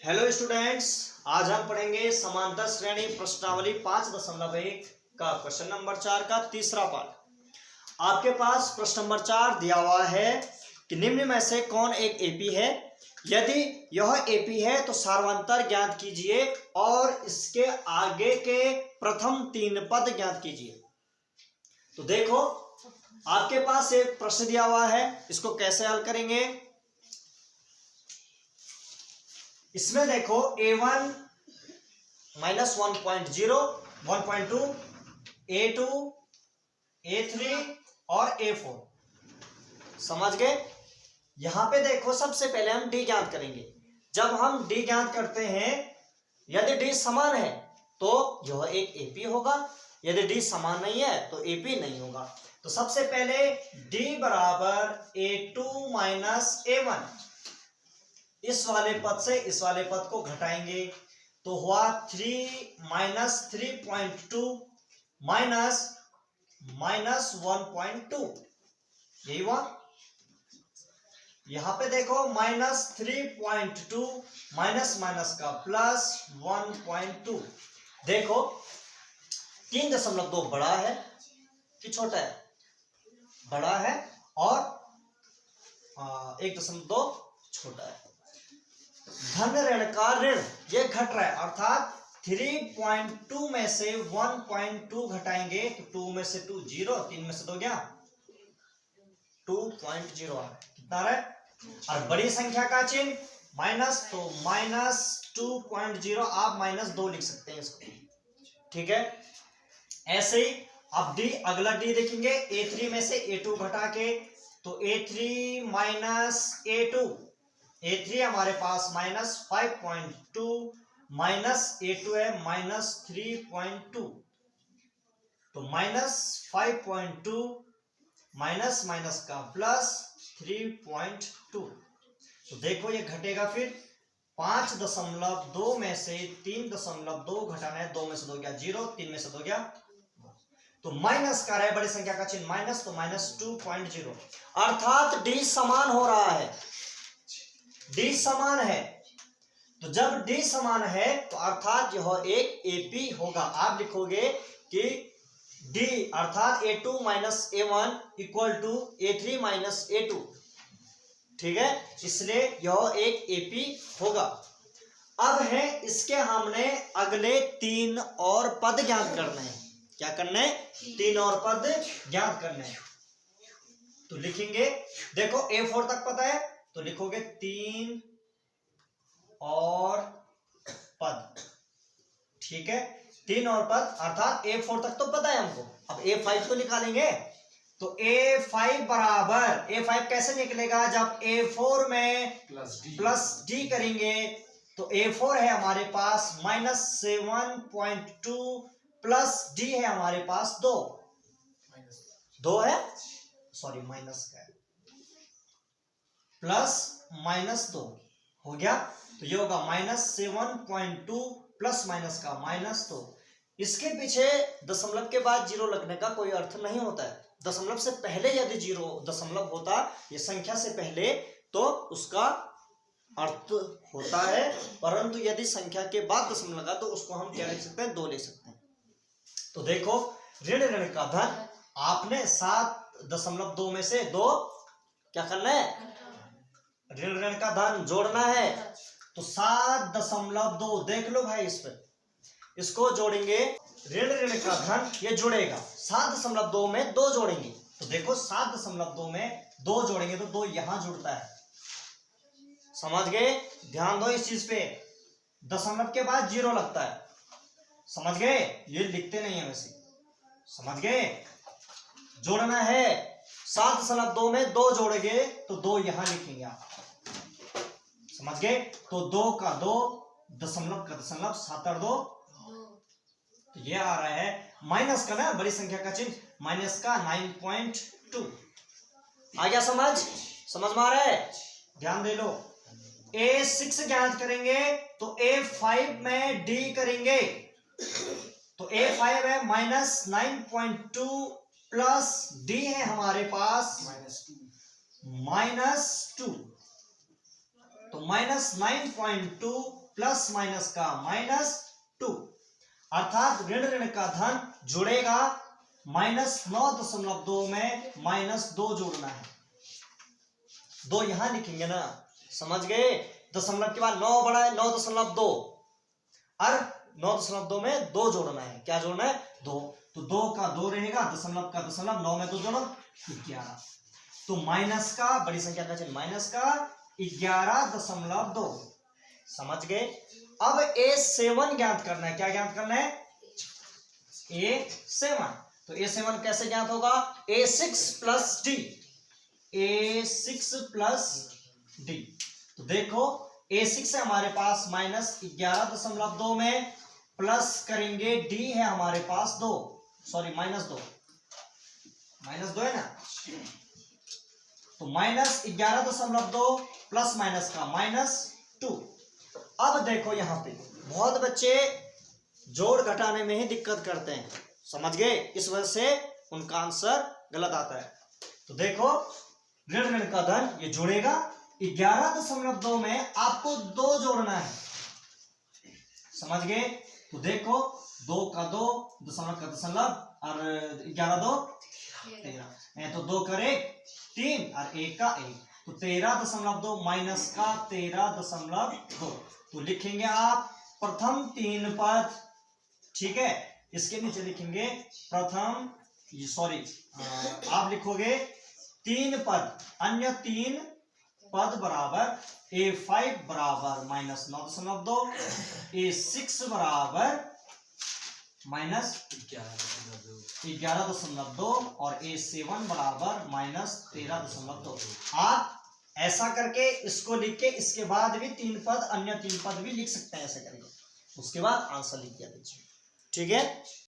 Hello students, आज हम पढ़ेंगे समांतर श्रेणी प्रश्नावली 5.1 का क्वेश्चन नंबर 4 का तीसरा पार्ट। आपके पास प्रश्न नंबर 4 दिया हुआ है कि निम्न में से कौन एक एपी है। यदि यह एपी है तो सार्वंतर ज्ञात कीजिए और इसके आगे के प्रथम 3 पद ज्ञात कीजिए। तो देखो, आपके पास एक प्रश्न दिया हुआ है, इसको कैसे हल करेंगे। इसमें देखो a1 माइनस 1.0, 1.2, a2, a3 और a4। समझ गए। यहां पे देखो, सबसे पहले हम d ज्ञात करेंगे। जब हम d ज्ञात करते हैं, यदि d समान है तो यह एक AP होगा, यदि d समान नहीं है तो AP नहीं होगा। तो सबसे पहले d बराबर a2 माइनस a1, इस वाले पद से इस वाले पद को घटाएंगे तो हुआ 3 माइनस 3.2 माइनस 1.2, यही हुआ। यहां पे देखो माइनस 3.2 माइनस माइनस का प्लस 1.2। देखो 3.2 बड़ा है कि छोटा है? बड़ा है, और 1.2 छोटा है। धन ऋण का ऋण ये घट रहा है, अर्थात 3.2 में से 1.2 घटाएंगे तो 2 में से 2 0, 3 में से 2 क्या 2.0 आ रहा है। कितना आ रहा है? और बड़ी संख्या का चिन्ह माइनस, तो माइनस 2.0, आप माइनस 2 लिख सकते हैं इसको, ठीक है। ऐसे ही अब डी, अगला डी देखेंगे, a3 में से a2 घटा के, तो a3 माइनस a2, a3 हमारे पास माइनस 5.2 माइनस a2 है माइनस 3.2, तो माइनस 5.2 माइनस माइनस का प्लस 3.2। तो देखो ये घटेगा, फिर 5.2 में से 3.2 घटाना है, 2 में से 2 गया 0, 3 में से 2 गया, तो माइनस का रहा है बड़ी संख्या का चिन्ह माइनस, तो माइनस 2.0, अर्थात डी समान हो रहा है। डी समान है, तो जब डी समान है तो अर्थात यह एक एपी होगा। आप लिखोगे कि डी अर्थात a2 minus a1 equal to a3 minus a2, ठीक है, इसलिए यह एक एपी होगा। अब है इसके हमने अगले 3 और पद ज्ञात करने हैं। क्या करना है? 3 और पद ज्ञात करने हैं। तो लिखेंगे, देखो a4 तक पता है तो लिखोगे 3 और पद, ठीक है, 3 और पद, अर्थात a4 तक तो पता है हमको। अब a5 को निकालेंगे, तो a5 बराबर, a5 कैसे निकलेगा? जब a4 में प्लस d करेंगे तो a4 है हमारे पास माइनस 7.2 प्लस d है हमारे पास 2 है, सॉरी माइनस का है, प्लस माइनस 2 हो गया। तो ये होगा माइनस 7.2 प्लस माइनस का माइनस 2। इसके पीछे दशमलव के बाद 0 लगने का कोई अर्थ नहीं होता है। दशमलव से पहले यदि 0 दशमलव होता, ये संख्या से पहले, तो उसका अर्थ होता है, परंतु यदि संख्या के बाद दशमलव लगा तो उसको हम क्या लिख सकते हैं? 2 लिख सकते हैं। तो देखो ऋण ऋण का धन, आपने 7.2 में से 2 क्या करना है? ऋण ऋण का धन जोड़ना है, तो 7.2 देख लो भाई, इस पर इसको जोड़ेंगे, ऋण ऋण का धन ये जुड़ेगा, 7.2 में 2 जोड़ेंगे, तो देखो 7.2 में 2 जोड़ेंगे तो 2 यहां जुड़ता है। समझ गए? ध्यान दो इस चीज पे, दशमलव के बाद 0 लगता है। समझ गए? ये लिखते नहीं है वैसे, समझ गए? जोड़ना है, 7.2 में 2 जोड़ेंगे तो 2 यहां लिखेंगे आप, समझ गए? तो 2 का 2, दशमलव का दशमलव, 7/2, तो ये आ रहा है माइनस का ना, बड़ी संख्या का चिन्ह माइनस का 9.2। आ गया समझ में आ रहा है? ध्यान दे लो। a6 ज्ञात करेंगे तो a5 में d करेंगे, तो a5 है माइनस 9.2 प्लस d है हमारे पास माइनस 2, तो -9.2 प्लस माइनस का -2, अर्थात ऋण ऋण का धन जुड़ेगा, -9.2 में -2 जोड़ना है। 2 यहां लिखेंगे ना, समझ गए? दशमलव के बाद 9 बड़ा है, 9.2 और 9.2 में 2 जोड़ना है। क्या जोड़ना है? 2। तो 2 का 2 रहेगा, दशमलव का दशमलव, 9 में 2 जोड़ो 11। तो माइनस का, बड़ी संख्या का चिन्ह माइनस का 11.2, समझ गए? अब A7 ज्ञात करना है। क्या ज्ञात करना है? A7। तो A7 कैसे ज्ञात होगा? A6 plus D, A6 plus D। तो देखो A6 है हमारे पास -11.2 में, प्लस करेंगे D है हमारे पास 2, सॉरी -2 है ना, तो -11.2 प्लस माइनस का -2। अब देखो यहां पे बहुत बच्चे जोड़ घटाने में ही दिक्कत करते हैं, समझ गए? इस वजह से उनका आंसर गलत आता है। तो देखो ऋण ऋण का धन ये जुड़ेगा, 11.2 में आपको 2 जोड़ना है, समझ गए? तो देखो 2 का 2, दशमलव का दशमलव और 11 2 13, तो 2 करे 3 और 1 का 1, तो 13.2 माइनस का 13.2। तो लिखेंगे आप प्रथम 3 पद, ठीक है? इसके नीचे लिखेंगे प्रथम, सॉरी आप लिखोगे 3 पद, अन्य 3 पद बराबर A5 बराबर -9.2, A6 बराबर -11.2 और A7 बराबर -13.2। आप ऐसा करके इसको लिख के इसके बाद भी 3 पद, अन्य 3 पद भी लिख सकते हैं, ऐसे करके उसके बाद आंसर लिख दिया दीजिए, ठीक है?